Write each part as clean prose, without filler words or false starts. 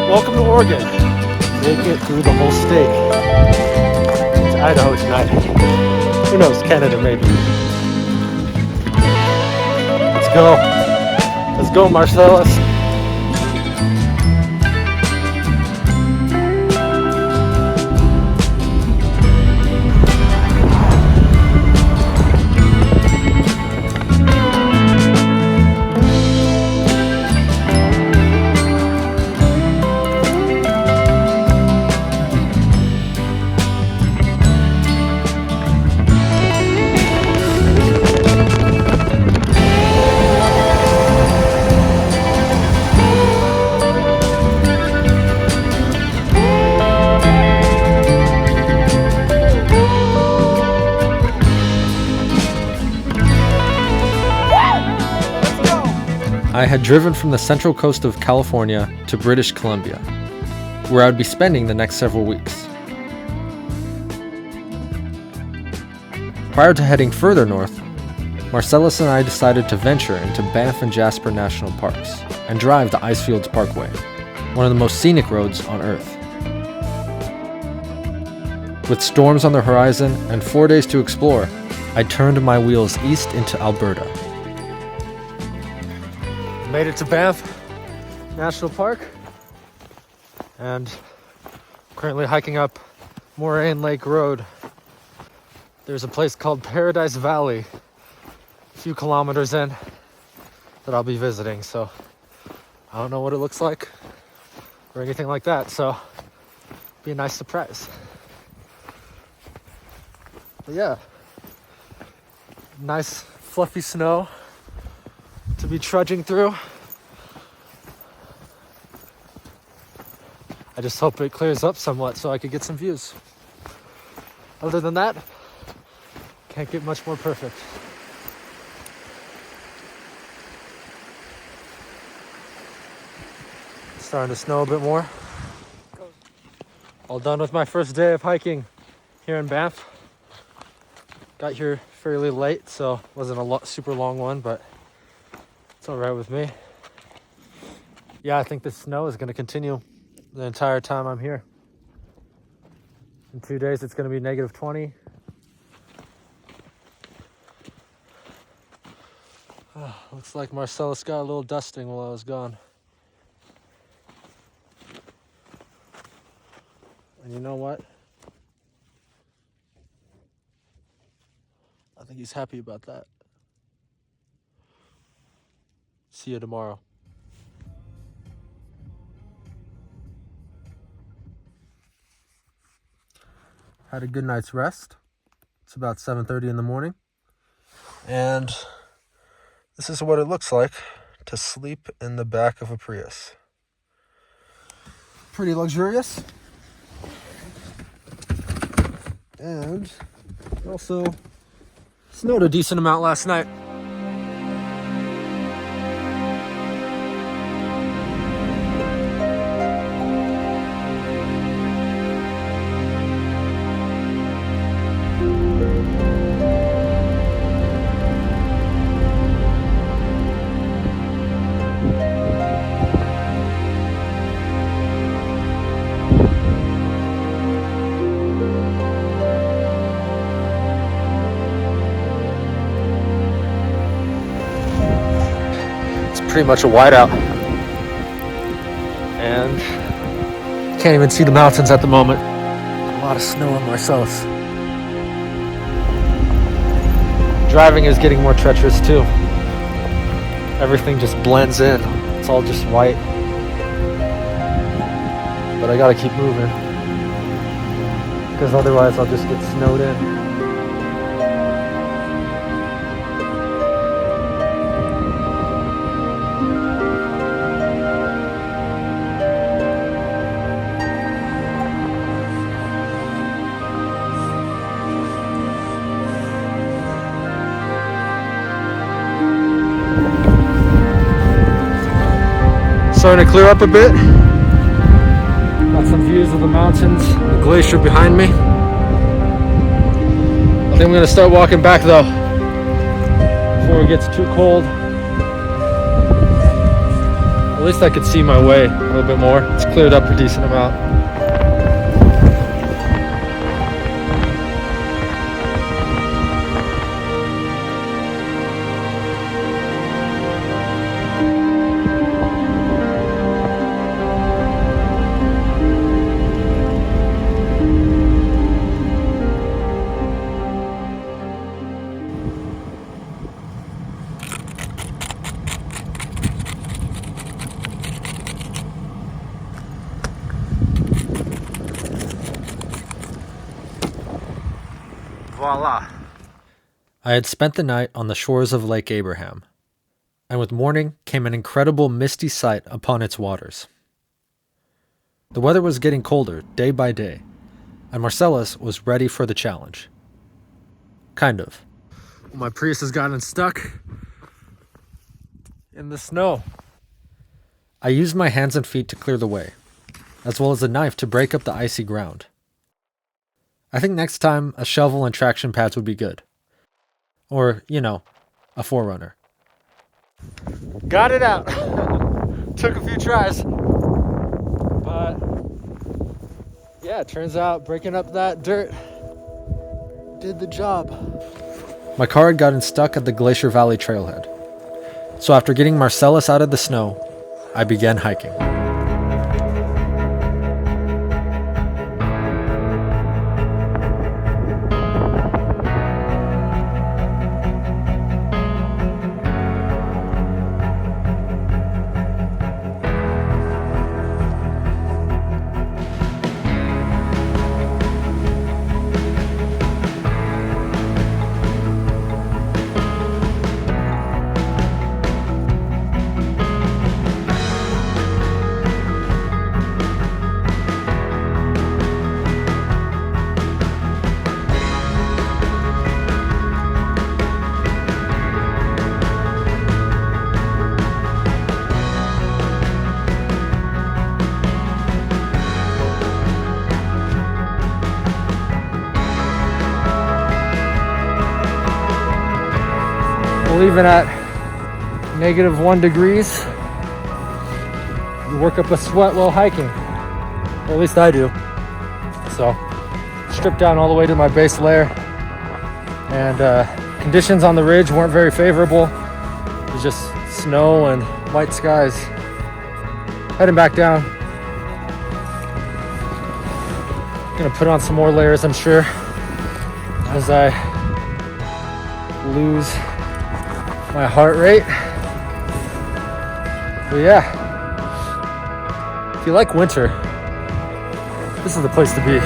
Welcome to Oregon. Make it through the whole state. It's Idaho tonight. Who knows, Canada maybe. Let's go. Let's go, Marcellus. I had driven from the central coast of California to British Columbia, where I would be spending the next several weeks. Prior to heading further north, Marcellus and I decided to venture into Banff and Jasper National Parks and drive the Icefields Parkway, one of the most scenic roads on Earth. With storms on the horizon and 4 days to explore, I turned my wheels east into Alberta. Made it to Banff National Park and currently hiking up Moraine Lake Road. There's a place called Paradise Valley a few kilometers in that I'll be visiting, so I don't know what it looks like or anything like that, so be a nice surprise. But yeah, nice fluffy snow to be trudging through. I just hope it clears up somewhat so I could get some views. Other than that, can't get much more perfect. It's starting to snow a bit more. All done with my first day of hiking here in Banff. Got here fairly late, so wasn't a super long one, but it's all right with me. Yeah, I think the snow is going to continue the entire time I'm here. In 2 days, it's going to be negative 20. Looks like Marcellus got a little dusting while I was gone. And you know what? I think he's happy about that. See you tomorrow. Had a good night's rest. It's about 7:30 in the morning. And this is what it looks like to sleep in the back of a Prius. Pretty luxurious. And also snowed a decent amount last night. Pretty much a whiteout, and can't even see the mountains at the moment. A lot of snow on Marcellus. Driving is getting more treacherous too. Everything just blends in. It's all just white. But I gotta keep moving, because otherwise I'll just get snowed in. Starting to clear up a bit. Got some views of the mountains, the glacier behind me. I think I'm gonna start walking back though, before it gets too cold. At least I could see my way a little bit more. It's cleared up a decent amount. Voila. I had spent the night on the shores of Lake Abraham, and with morning came an incredible misty sight upon its waters. The weather was getting colder day by day, and Marcellus was ready for the challenge. Kind of. My Prius has gotten stuck in the snow. I used my hands and feet to clear the way, as well as a knife to break up the icy ground. I think next time a shovel and traction pads would be good. Or, a forerunner. Got it out. Took a few tries. But, yeah, it turns out breaking up that dirt did the job. My car had gotten stuck at the Glacier Valley trailhead. So after getting Marcellus out of the snow, I began hiking. Even at -1 degrees, you work up a sweat while hiking. Or at least I do. So, stripped down all the way to my base layer. And conditions on the ridge weren't very favorable. It was just snow and white skies. Heading back down. Gonna put on some more layers, I'm sure, as I lose my heart rate. But yeah, if you like winter, this is the place to be.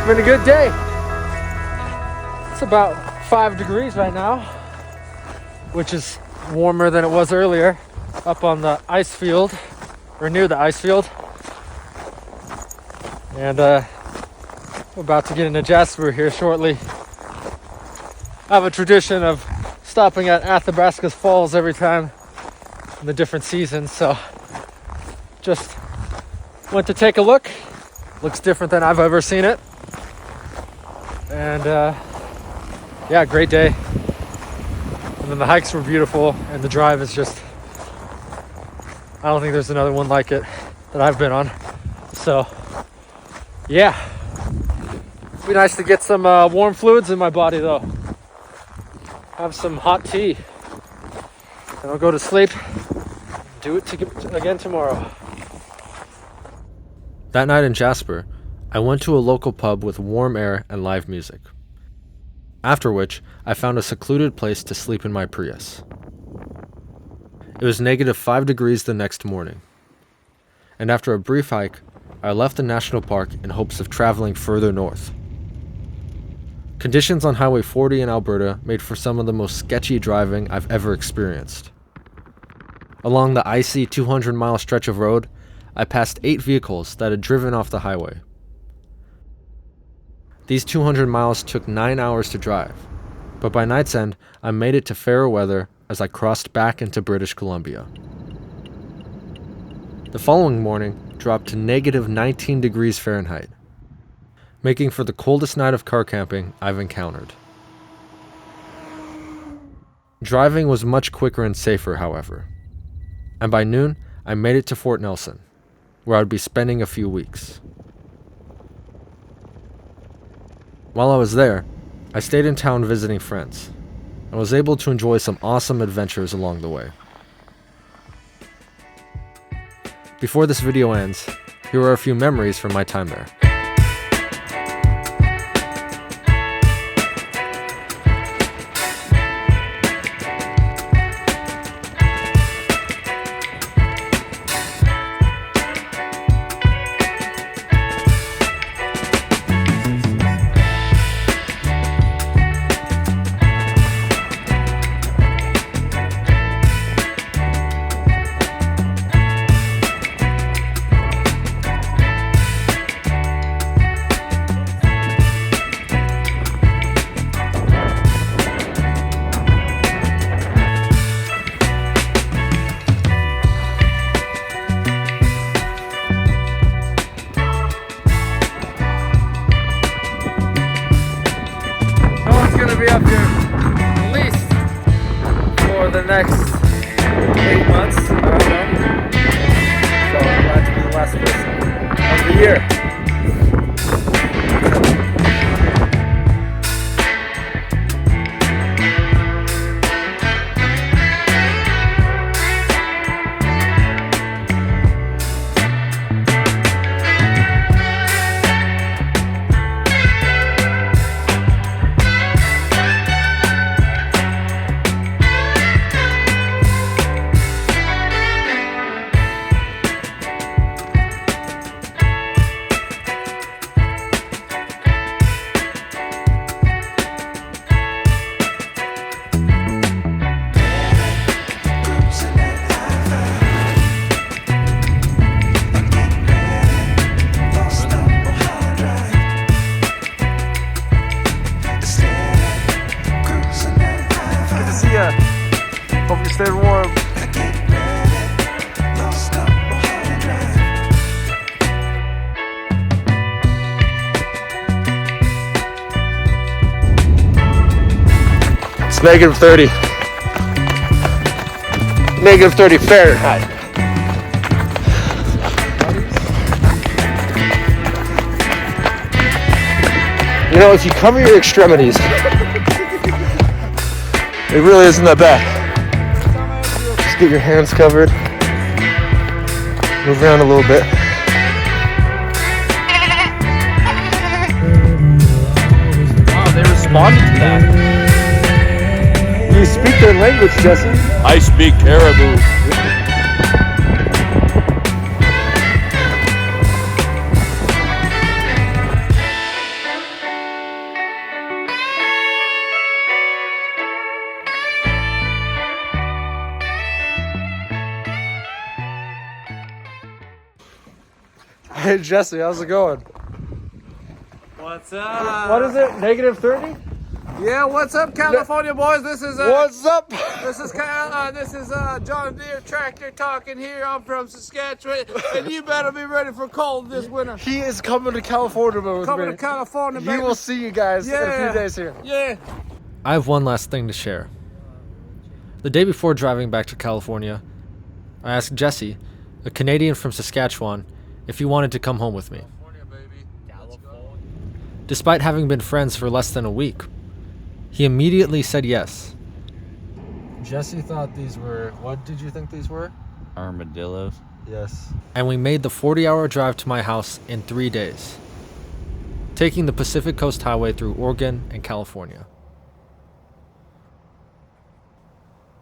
Been a good day. It's about 5 degrees right now, which is warmer than it was earlier up on the ice field, or near the ice field. And we're about to get into Jasper here shortly. I have a tradition of stopping at Athabasca's Falls every time in the different seasons, so just went to take a look. Looks different than I've ever seen it. And yeah, great day. And then the hikes were beautiful, and the drive is just, I don't think there's another one like it that I've been on. So yeah, it'd be nice to get some warm fluids in my body though. Have some hot tea, and I'll go to sleep. Do it again tomorrow. That night in Jasper, I went to a local pub with warm air and live music. After which, I found a secluded place to sleep in my Prius. It was -5 degrees the next morning. And after a brief hike, I left the national park in hopes of traveling further north. Conditions on Highway 40 in Alberta made for some of the most sketchy driving I've ever experienced. Along the icy 200-mile stretch of road, I passed 8 vehicles that had driven off the highway. These 200 miles took 9 hours to drive, but by night's end, I made it to fairer weather as I crossed back into British Columbia. The following morning dropped to negative 19 degrees Fahrenheit, making for the coldest night of car camping I've encountered. Driving was much quicker and safer, however, and by noon, I made it to Fort Nelson, where I'd be spending a few weeks. While I was there, I stayed in town visiting friends, and was able to enjoy some awesome adventures along the way. Before this video ends, here are a few memories from my time there. Be up here at least for the next 8 months. I don't know. So I'm glad to be the last person of the year. Hope you stay warm. It's negative 30. Negative 30 Fahrenheit. You know, if you cover your extremities, it really isn't that bad. Just get your hands covered. Move around a little bit. Wow, they responded to that. You speak their language, Jesse. I speak Caribou. Hey Jesse, how's it going? What's up? What is it? Negative 30? Yeah, what's up, California boys? This is What's up? This is John Deere tractor talking here. I'm from Saskatchewan, and you better be ready for cold this winter. He is coming to California with Coming me. to California, baby. He will see you guys in a few days here. Yeah. I have one last thing to share. The day before driving back to California, I asked Jesse, a Canadian from Saskatchewan, if he wanted to come home with me. Despite having been friends for less than a week, he immediately said yes. Jesse thought these were, what did you think these were? Armadillos. Yes. And we made the 40-hour drive to my house in 3 days, taking the Pacific Coast Highway through Oregon and California.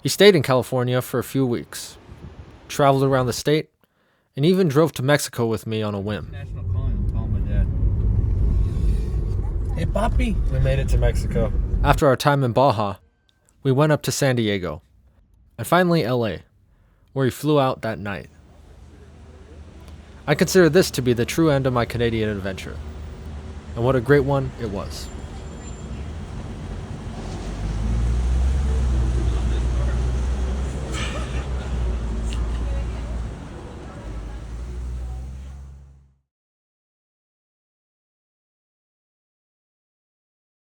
He stayed in California for a few weeks, traveled around the state, and even drove to Mexico with me on a whim. National calling. Call my dad. Hey, papi. We made it to Mexico. After our time in Baja, we went up to San Diego, and finally LA, where we flew out that night. I consider this to be the true end of my Canadian adventure, and what a great one it was.